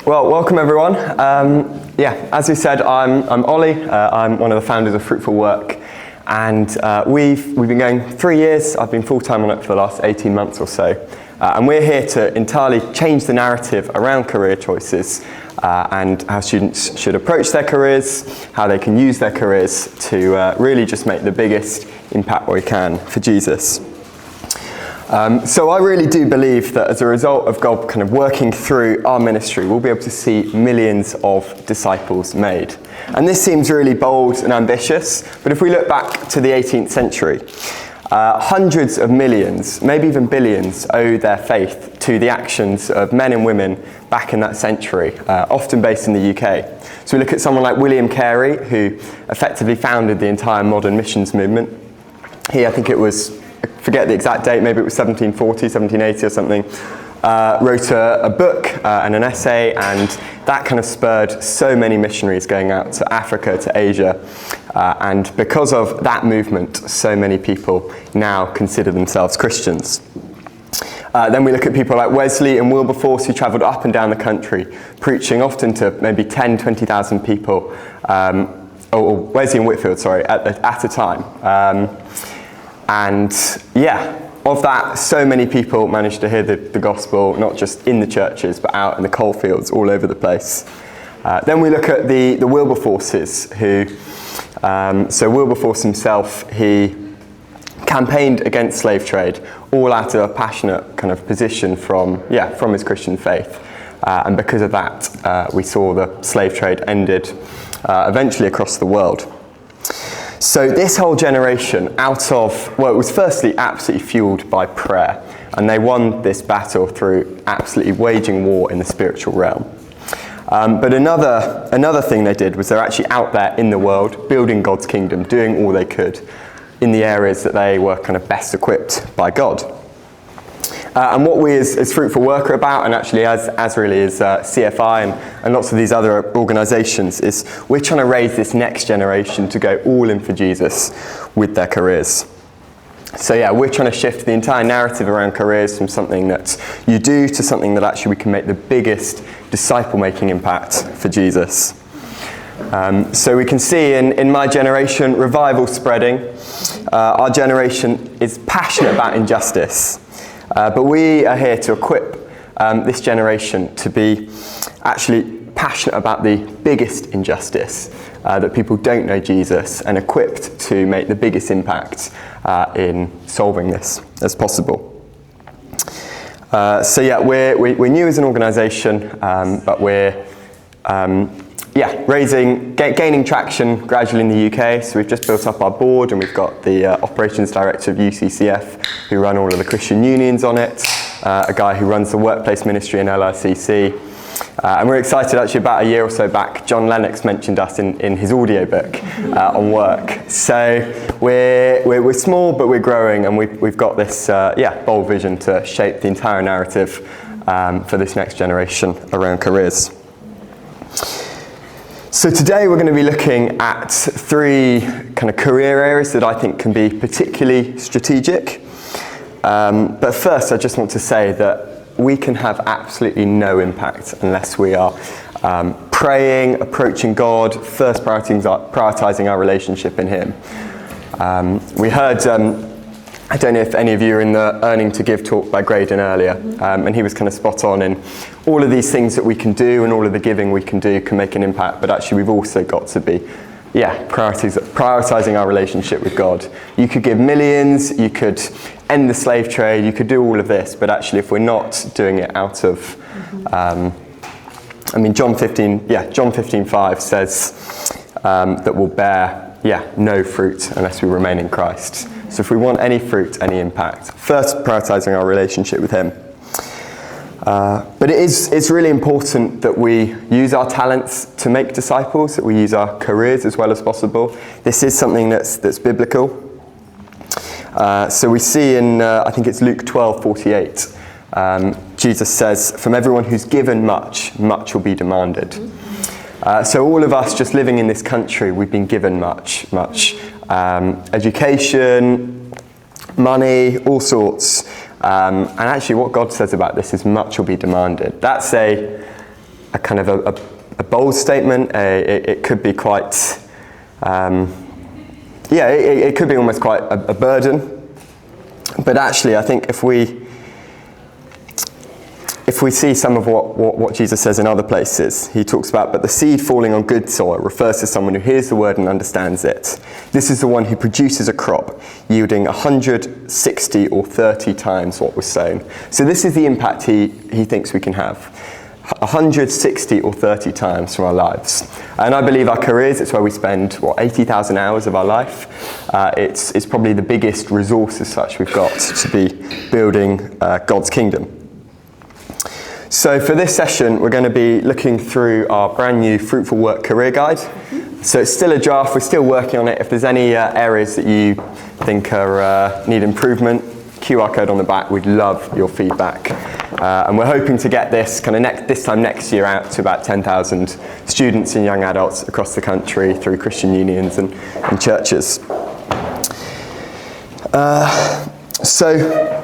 Well, welcome everyone. As we said, I'm Olly. I'm one of the founders of Fruitful Work, and we've been going 3 years. I've been full-time on it for the last 18 months or so, and we're here to entirely change the narrative around career choices and how students should approach their careers, how they can use their careers to really just make the biggest impact we can for Jesus. So I really do believe that as a result of God kind of working through our ministry, we'll be able to see millions of disciples made. And this seems really bold and ambitious, but if we look back to the 18th century, hundreds of millions, maybe even billions, owe their faith to the actions of men and women back in that century, often based in the UK. So we look at someone like William Carey, who effectively founded the entire modern missions movement. I think it was, I forget the exact date, maybe it was 1740, 1780 or something, wrote a book and an essay, and that kind of spurred so many missionaries going out to Africa, to Asia, and because of that movement, so many people now consider themselves Christians. Then we look at people like Wesley and Wilberforce, who travelled up and down the country, preaching often to maybe 10, 20,000 people, or Wesley and Whitfield, at a time. Of that, so many people managed to hear the gospel, not just in the churches, but out in the coal fields all over the place. Then we look at the Wilberforces, who, so Wilberforce himself, he campaigned against slave trade, all out of a passionate kind of position from his Christian faith. And because of that, we saw the slave trade ended eventually across the world. So this whole generation it was firstly absolutely fueled by prayer, and they won this battle through absolutely waging war in the spiritual realm. But another thing they did was they're actually out there in the world, building God's kingdom, doing all they could in the areas that they were kind of best equipped by God. And what we as Fruitful Work are about, and actually as really is CFI and lots of these other organisations, is we're trying to raise this next generation to go all in for Jesus with their careers. So we're trying to shift the entire narrative around careers from something that you do to something that actually we can make the biggest disciple-making impact for Jesus. So we can see in my generation, revival spreading. Our generation is passionate about injustice. But we are here to equip this generation to be actually passionate about the biggest injustice, that people don't know Jesus, and equipped to make the biggest impact in solving this as possible. We're new as an organisation, but we're gaining traction gradually in the UK. So we've just built up our board, and we've got the operations director of UCCF, who run all of the Christian unions on it, a guy who runs the workplace ministry in LRCC. And we're excited, actually, about a year or so back, John Lennox mentioned us in his audiobook on work. So we're small, but we're growing, and we've got this bold vision to shape the entire narrative for this next generation around careers. So today we're going to be looking at 3 kind of career areas that I think can be particularly strategic. But first I just want to say that we can have absolutely no impact unless we are praying, approaching God, first prioritising our relationship in Him. We heard, I don't know if any of you are in the Earning to Give talk by Graydon earlier, and he was kind of spot on in all of these things that we can do and all of the giving we can do can make an impact, but actually we've also got to be prioritising our relationship with God. You could give millions, you could end the slave trade, you could do all of this, but actually if we're not doing it out of, John 15:5 says that we'll bear no fruit unless we remain in Christ. So if we want any fruit, any impact, first prioritising our relationship with Him. But it's really important that we use our talents to make disciples, that we use our careers as well as possible. This is something that's biblical. So we see in, I think it's Luke 12:48, Jesus says, "From everyone who's given much, much will be demanded." So all of us just living in this country, we've been given much. Education, money, all sorts. And actually what God says about this is much will be demanded. That's a a kind of a bold statement. It could be quite, it could be almost quite a burden. But actually, I think if we see some of what Jesus says in other places, he talks about, but the seed falling on good soil refers to someone who hears the word and understands it. This is the one who produces a crop yielding 160 or 30 times what was sown. So this is the impact he thinks we can have. 160 or 30 times from our lives. And I believe our careers, it's where we spend, 80,000 hours of our life. It's probably the biggest resource as such we've got to be building God's kingdom. So for this session, we're going to be looking through our brand new Fruitful Work Career Guide. So it's still a draft, we're still working on it. If there's any areas that you think need improvement, QR code on the back, we'd love your feedback. And we're hoping to get this this time next year out to about 10,000 students and young adults across the country through Christian unions and churches. So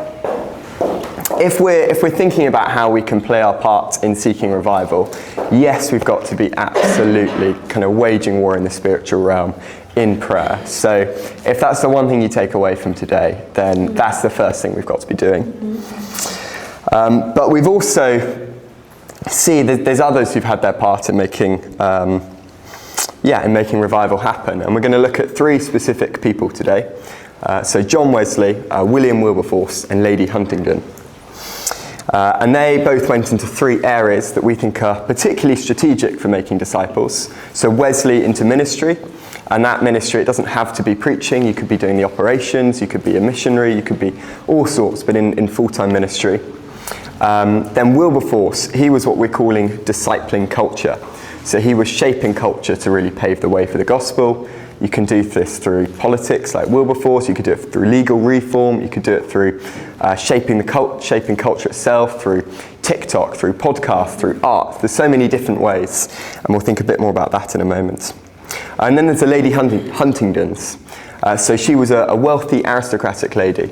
if we're thinking about how we can play our part in seeking revival, yes, we've got to be absolutely kind of waging war in the spiritual realm in prayer. So if that's the one thing you take away from today, then that's the first thing we've got to be doing. But we've also seen there's others who've had their part in making revival happen. And we're going to look at three specific people today. So John Wesley, William Wilberforce, and Lady Huntingdon. And they both went into three areas that we think are particularly strategic for making disciples. So Wesley into ministry, and that ministry, it doesn't have to be preaching. You could be doing the operations, you could be a missionary, you could be all sorts, but in full-time ministry. Then Wilberforce, he was what we're calling discipling culture. So he was shaping culture to really pave the way for the gospel. You can do this through politics like Wilberforce, you could do it through legal reform, you could do it through shaping culture itself, through TikTok, through podcasts, through art. There's so many different ways, and we'll think a bit more about that in a moment. And then there's the Lady Huntingdons. So she was a wealthy aristocratic lady,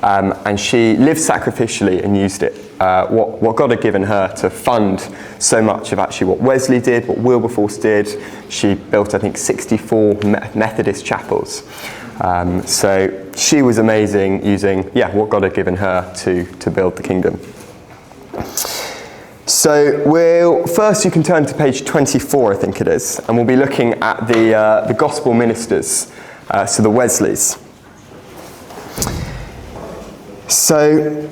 and she lived sacrificially and used it, what God had given her, to fund so much of actually what Wesley did, what Wilberforce did. She built, I think, 64 Methodist chapels. So she was amazing using what God had given her to build the kingdom. So first you can turn to page 24, I think it is, and we'll be looking at the gospel ministers, so the Wesleys. So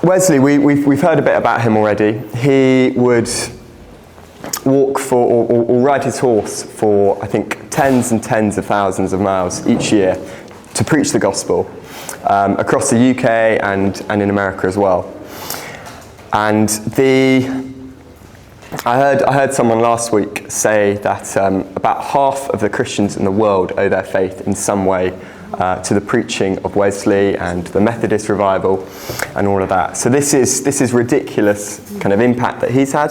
Wesley, we've heard a bit about him already. He would walk or ride his horse for, I think, tens and tens of thousands of miles each year to preach the gospel across the UK and in America as well. And I heard someone last week say that about half of the Christians in the world owe their faith in some way to the preaching of Wesley and the Methodist revival and all of that. So this is ridiculous kind of impact that he's had.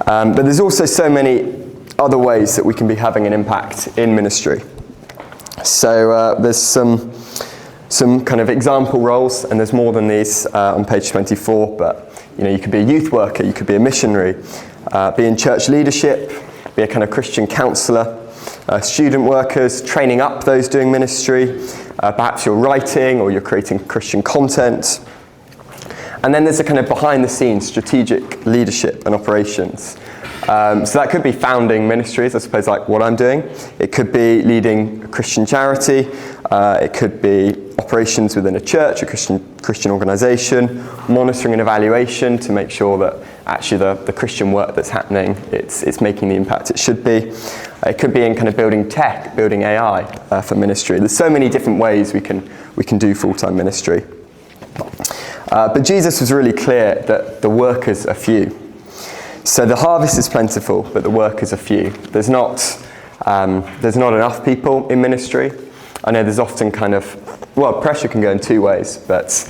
But there's also so many other ways that we can be having an impact in ministry. So there's some kind of example roles, and there's more than these on page 24, but you could be a youth worker, you could be a missionary, be in church leadership, be a kind of Christian counsellor, student workers, training up those doing ministry, perhaps you're writing or you're creating Christian content. And then there's a kind of behind the scenes strategic leadership and operations. So that could be founding ministries, I suppose, like what I'm doing. It could be leading a Christian charity. It could be operations within a church, a Christian organisation, monitoring and evaluation to make sure that actually the Christian work that's happening, it's making the impact it should be. It could be in kind of building tech, building AI for ministry. There's so many different ways we can do full-time ministry. But Jesus was really clear that the workers are few. So the harvest is plentiful, but the workers are few. There's not enough people in ministry. I know there's often pressure can go in two ways, but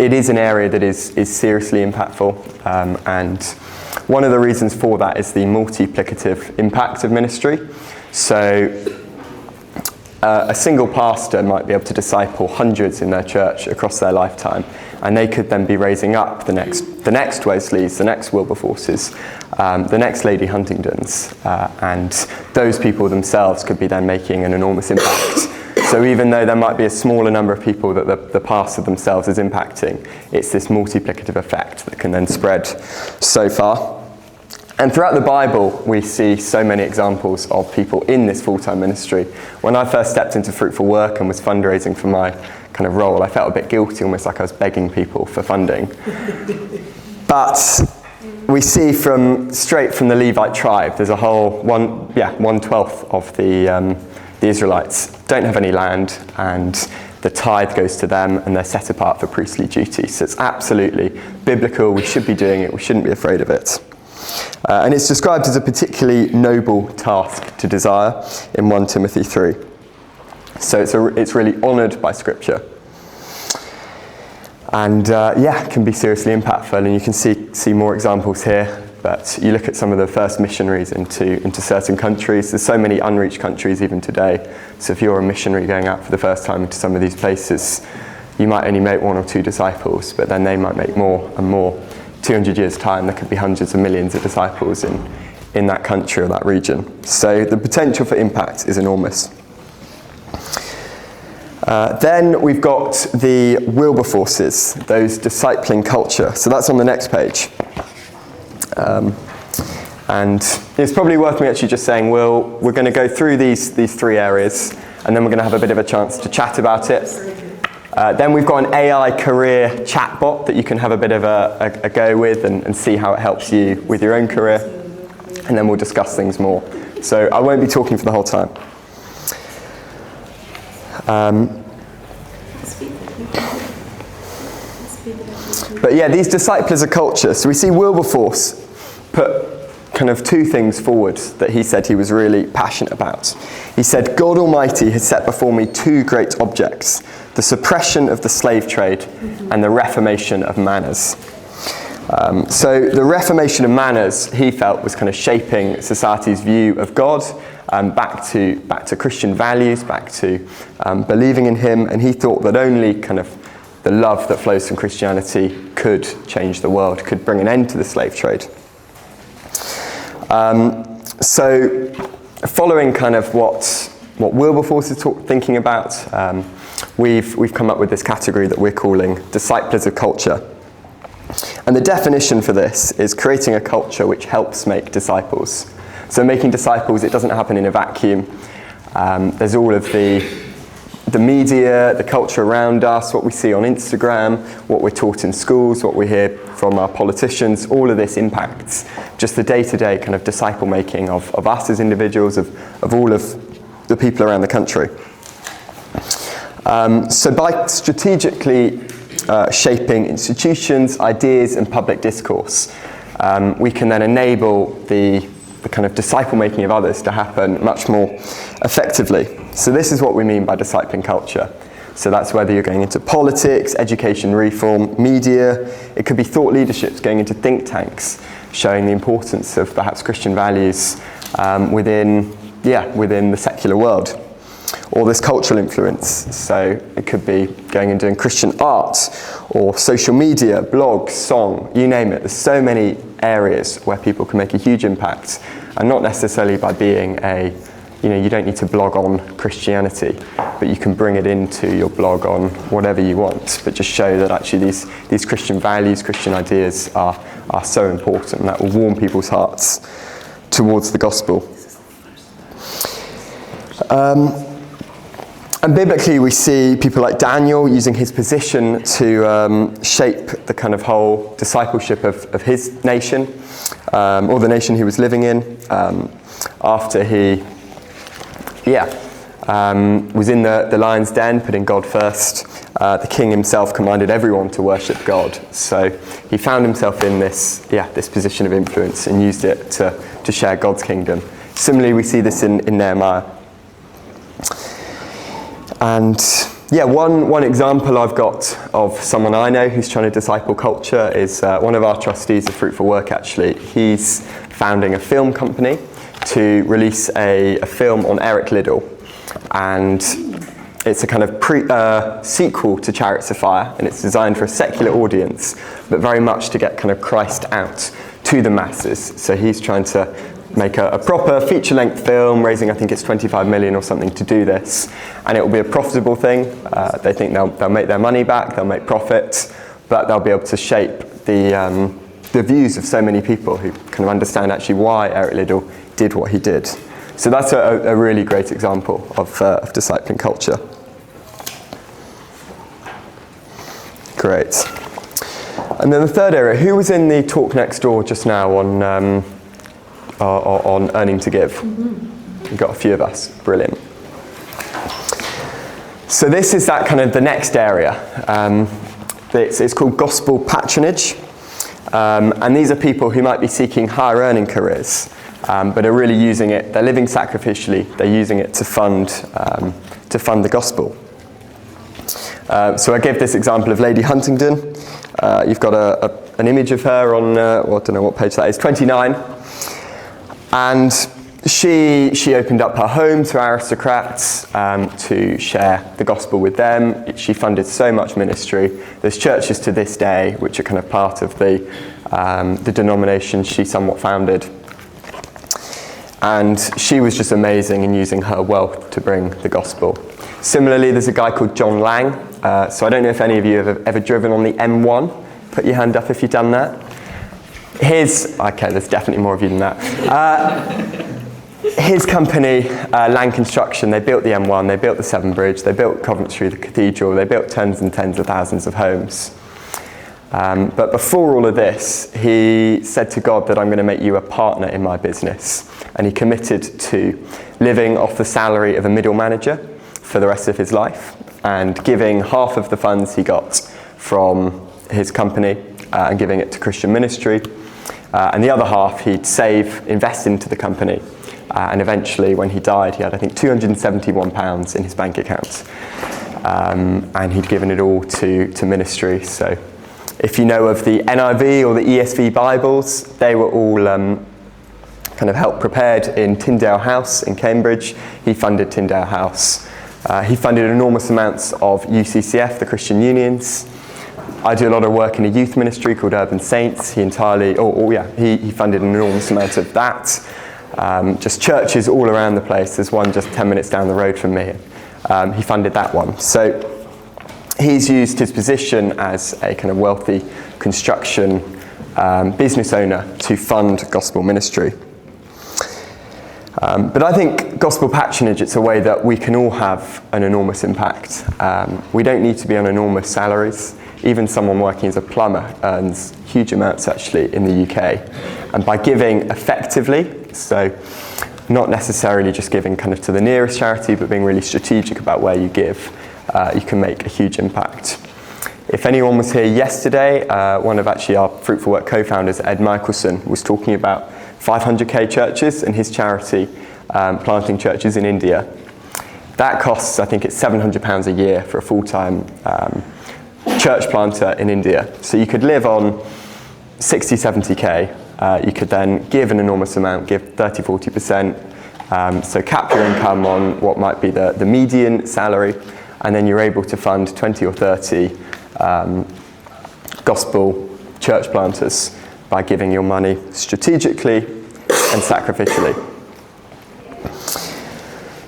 it is an area that is seriously impactful, and one of the reasons for that is the multiplicative impact of ministry. So a single pastor might be able to disciple hundreds in their church across their lifetime, and they could then be raising up the next Wesleys, the next Wilberforces, the next Lady Huntingdons, and those people themselves could be then making an enormous impact. So even though there might be a smaller number of people that the pastor themselves is impacting, it's this multiplicative effect that can then spread so far. And throughout the Bible, we see so many examples of people in this full-time ministry. When I first stepped into Fruitful Work and was fundraising for my kind of role, I felt a bit guilty, almost like I was begging people for funding. But we see straight from the Levite tribe, there's a whole 1/12 of the Israelites don't have any land, and the tithe goes to them, and they're set apart for priestly duty. So it's absolutely biblical. We should be doing it. We shouldn't be afraid of it. And it's described as a particularly noble task to desire in 1 Timothy 3. So it's really honoured by Scripture. And can be seriously impactful. And you can see more examples here. But you look at some of the first missionaries into certain countries. There's so many unreached countries even today. So if you're a missionary going out for the first time into some of these places, you might only make 1 or 2 disciples, but then they might make more and more. 200 years' time, there could be hundreds of millions of disciples in that country or that region. So the potential for impact is enormous. Then we've got the Wilberforces, those discipling culture. So that's on the next page. And it's probably worth me actually just saying, we're going to go through these 3 areas, and then we're going to have a bit of a chance to chat about it. Then we've got an AI career chatbot that you can have a bit of a go with and see how it helps you with your own career. And then we'll discuss things more. So I won't be talking for the whole time. But yeah, these disciples of culture. So we see Wilberforce put kind of 2 things forward that he said he was really passionate about. He said, God Almighty has set before me 2 great objects, the suppression of the slave trade and the reformation of manners. So the reformation of manners, he felt, was kind of shaping society's view of God, back to Christian values, back to believing in him, and he thought that only kind of the love that flows from Christianity could change the world, could bring an end to the slave trade. So following kind of what Wilberforce is thinking about, we've come up with this category that we're calling disciples of culture. And the definition for this is creating a culture which helps make disciples. So making disciples, it doesn't happen in a vacuum. There's all of the media, the culture around us, what we see on Instagram, what we're taught in schools, what we hear from our politicians. All of this impacts just the day-to-day kind of disciple making of us as individuals, of all of the people around the country. So by strategically shaping institutions, ideas and public discourse, we can then enable the kind of disciple making of others to happen much more effectively. So this is what we mean by discipling culture. So that's whether you're going into politics, education reform, media. It could be thought leaderships, going into think tanks, showing the importance of perhaps Christian values within the secular world. Or this cultural influence. So it could be going and doing Christian art or social media, blogs, song, you name it. There's so many areas where people can make a huge impact, and not necessarily by being you don't need to blog on Christianity, but you can bring it into your blog on whatever you want, but just show that actually these Christian values, Christian ideas are so important, and that will warm people's hearts towards the gospel. And biblically, we see people like Daniel using his position to shape the kind of whole discipleship of his nation, or the nation he was living in, after he was in the lion's den, putting God first. The king himself commanded everyone to worship God. So he found himself in this position of influence and used it to share God's kingdom. Similarly, we see this in Nehemiah. And one example I've got of someone I know who's trying to disciple culture is one of our trustees of Fruitful Work, actually. He's founding a film company to release a film on Eric Liddell. and it's a kind of sequel to Chariots of Fire, and it's designed for a secular audience, but very much to get kind of Christ out to the masses. So he's trying to make a proper feature-length film, raising I think it's 25 million or something to do this, and it will be a profitable thing. They think they'll make their money back, they'll make profit, but they'll be able to shape the views of so many people who kind of understand actually why Eric Liddell did what he did. So that's a really great example of discipling culture. Great. And then the third area, who was in the talk next door just now on earning to give? We've got a few of us. Brilliant. So this is that kind of the next area. It's called gospel patronage. And these are people who might be seeking higher earning careers, but are really using it, they're living sacrificially, they're using it to fund the gospel. So I give this example of Lady Huntingdon. You've got an image of her on, I don't know what page that is, 29. And she opened up her home to aristocrats to share the gospel with them. She funded so much ministry. There's churches to this day which are kind of part of the denomination she somewhat founded. And she was just amazing in using her wealth to bring the gospel. Similarly, there's a guy called John Lang. So I don't know if any of you have ever driven on the M1. Put your hand up if you've done that. Okay, there's definitely more of you than that. His company, Lang Construction, they built the M1, they built the Severn Bridge, they built Coventry, the cathedral, they built tens and tens of thousands of homes. But before all of this, he said to God that I'm going to make you a partner in my business. And he committed to living off the salary of a middle manager for the rest of his life and giving half of the funds he got from his company and giving it to Christian ministry. And the other half he'd save, invest into the company. And eventually, when he died, he had, I think, £271 in his bank account. And he'd given it all to ministry. So if you know of the NIV or the ESV Bibles, they were all kind of help prepared in Tyndale House in Cambridge. He funded Tyndale House. He funded enormous amounts of UCCF, the Christian unions. I do a lot of work in a youth ministry called Urban Saints. He funded an enormous amount of that. Just churches all around the place. There's one just 10 minutes down the road from me. He funded that one. So he's used his position as a kind of wealthy construction business owner to fund gospel ministry. But I think gospel patronage, it's a way that we can all have an enormous impact. We don't need to be on enormous salaries. Even someone working as a plumber earns huge amounts actually in the UK. And by giving effectively, so not necessarily just giving kind of to the nearest charity, but being really strategic about where you give, you can make a huge impact. If anyone was here yesterday, one of actually our Fruitful Work co-founders, Ed Michelson, was talking about 500k churches and his charity planting churches in India. That costs, I think it's £700 a year for a full-time church planter in India. So you could live on 60, 70k. You could then give an enormous amount, give 30, 40%. So cap your income on what might be the median salary, and then you're able to fund 20 or 30 gospel church planters by giving your money strategically and sacrificially.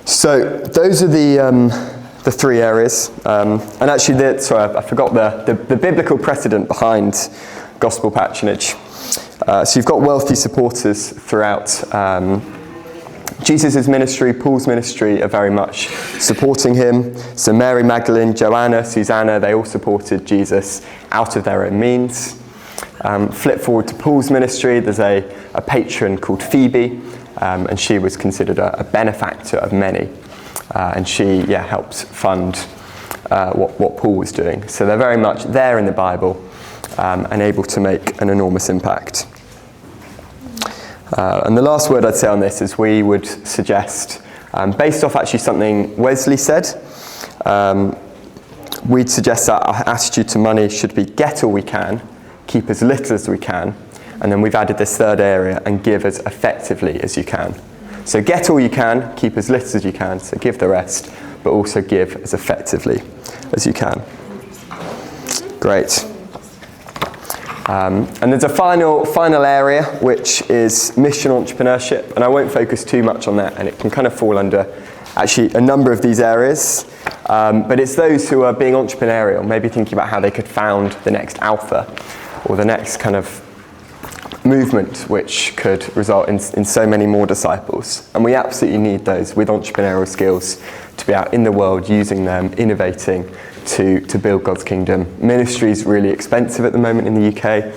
So those are the three areas. And actually, I forgot the biblical precedent behind gospel patronage. So you've got wealthy supporters throughout Jesus' ministry. Paul's ministry are very much supporting him. So Mary Magdalene, Joanna, Susanna, they all supported Jesus out of their own means. Flip forward to Paul's ministry, there's a patron called Phoebe, and she was considered a benefactor of many. And she helped fund what Paul was doing. So they're very much there in the Bible and able to make an enormous impact. And the last word I'd say on this is we would suggest, based off actually something Wesley said, we'd suggest that our attitude to money should be get all we can, keep as little as we can, and then we've added this third area, and give as effectively as you can. So get all you can, keep as little as you can, so give the rest, but also give as effectively as you can. Great. And there's a final area, which is mission entrepreneurship, and I won't focus too much on that, and it can kind of fall under actually a number of these areas, but it's those who are being entrepreneurial, maybe thinking about how they could found the next Alpha, or the next kind of movement which could result in so many more disciples. And we absolutely need those with entrepreneurial skills to be out in the world, using them, innovating to build God's kingdom. Ministry is really expensive at the moment in the UK.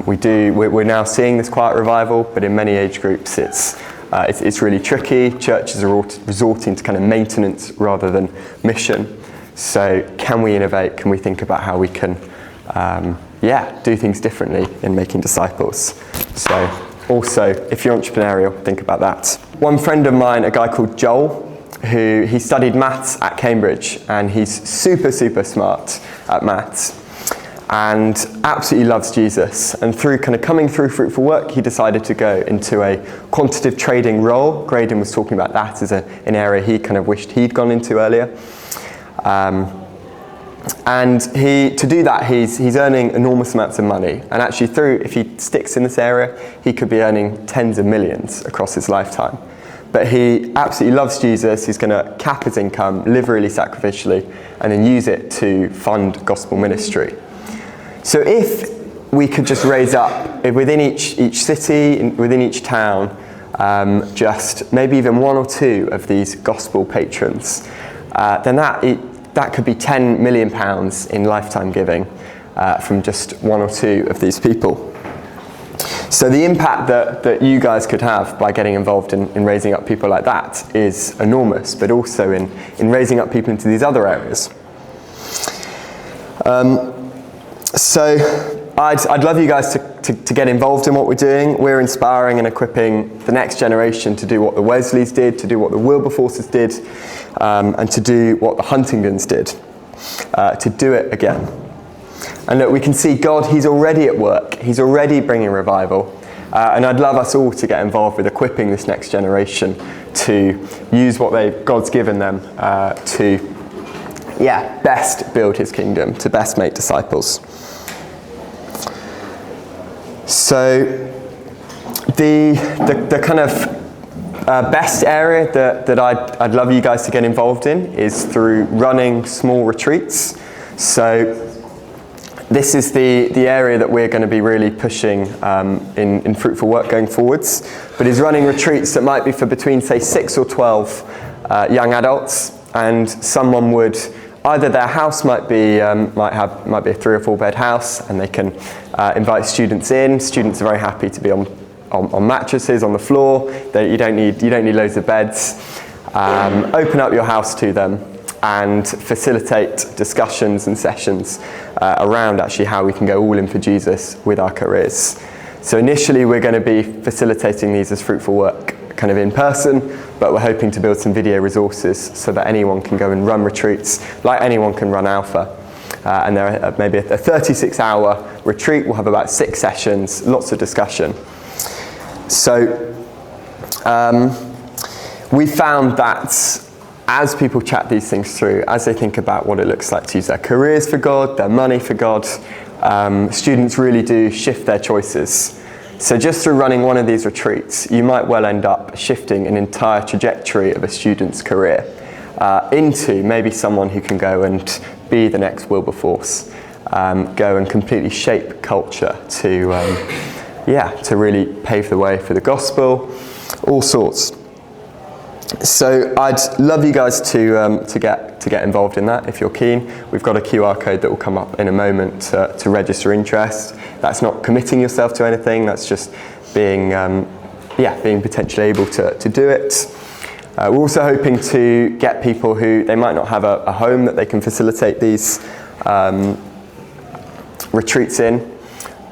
We're now seeing this quiet revival, but in many age groups it's really tricky. Churches are resorting to kind of maintenance rather than mission. So can we innovate? Can we think about how we can do things differently in making disciples? So also, if you're entrepreneurial, think about that. One friend of mine, a guy called Joel, he studied maths at Cambridge, and he's super smart at maths and absolutely loves Jesus. And through kind of coming through Fruitful Work, he decided to go into a quantitative trading role. Graydon was talking about that as an area he kind of wished he'd gone into earlier. And to do that, he's earning enormous amounts of money. And actually if he sticks in this area, he could be earning tens of millions across his lifetime. But he absolutely loves Jesus. He's going to cap his income, live really sacrificially, and then use it to fund gospel ministry. So if we could just raise up within each city, within each town, just maybe even one or two of these gospel patrons, then that could be £10 million in lifetime giving from just one or two of these people. So the impact that you guys could have by getting involved in raising up people like that is enormous, but also in raising up people into these other areas. So I'd love you guys to get involved in what we're doing. We're inspiring and equipping the next generation to do what the Wesleys did, to do what the Wilberforces did, and to do what the Huntingdons did, to do it again. And look, we can see God, he's already at work. He's already bringing revival. And I'd love us all to get involved with equipping this next generation to use what God's given them to best build his kingdom, to best make disciples. So the kind of best area that I'd love you guys to get involved in is through running small retreats. So this is the area that we're going to be really pushing in Fruitful Work going forwards, but is running retreats that might be for between, say, 6 or 12 young adults, and someone would, either their house might be a 3 or 4 bed house, and they can invite students in. Students are very happy to be on mattresses on the floor. You don't need loads of beds. Open up your house to them and facilitate discussions and sessions around actually how we can go all in for Jesus with our careers. So initially we're going to be facilitating these as Fruitful Work kind of in person, but we're hoping to build some video resources so that anyone can go and run retreats like anyone can run Alpha. And there are maybe a 36-hour retreat. We'll have about 6 sessions, lots of discussion. So we found that as people chat these things through, as they think about what it looks like to use their careers for God, their money for God, students really do shift their choices. So just through running one of these retreats, you might well end up shifting an entire trajectory of a student's career into maybe someone who can go and be the next Wilberforce, go and completely shape culture to really pave the way for the gospel, all sorts. So I'd love you guys to get involved in that if you're keen. We've got a QR code that will come up in a moment to register interest. That's not committing yourself to anything. That's just being potentially able to do it. We're also hoping to get people who they might not have a home that they can facilitate these retreats in,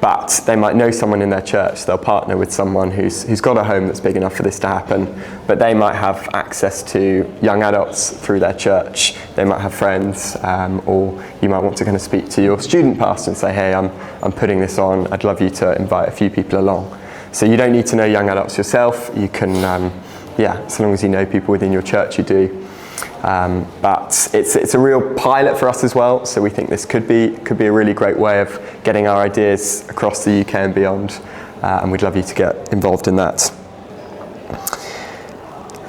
but they might know someone in their church. They'll partner with someone who's got a home that's big enough for this to happen, but they might have access to young adults through their church. They might have friends, or you might want to kind of speak to your student pastor and say, hey, I'm putting this on. I'd love you to invite a few people along. So you don't need to know young adults yourself. You can so long as you know people within your church, you do. But it's a real pilot for us as well, so we think this could be a really great way of getting our ideas across the UK and beyond, and we'd love you to get involved in that.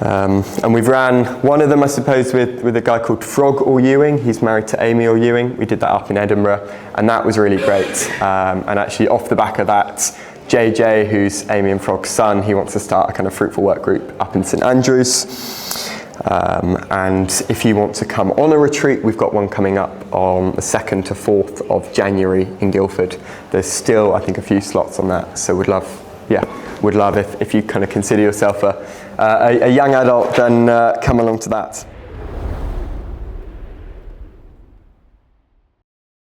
And we've ran one of them, I suppose, with a guy called Frog or Ewing. He's married to Amy or Ewing. We did that up in Edinburgh, and that was really great. And actually, off the back of that, JJ, who's Amy and Frog's son, he wants to start a kind of fruitful work group up in St Andrews. And if you want to come on a retreat, we've got one coming up on the 2nd to 4th of January in Guildford. There's still, I think, a few slots on that, so would love if you kind of consider yourself a young adult, then come along to that.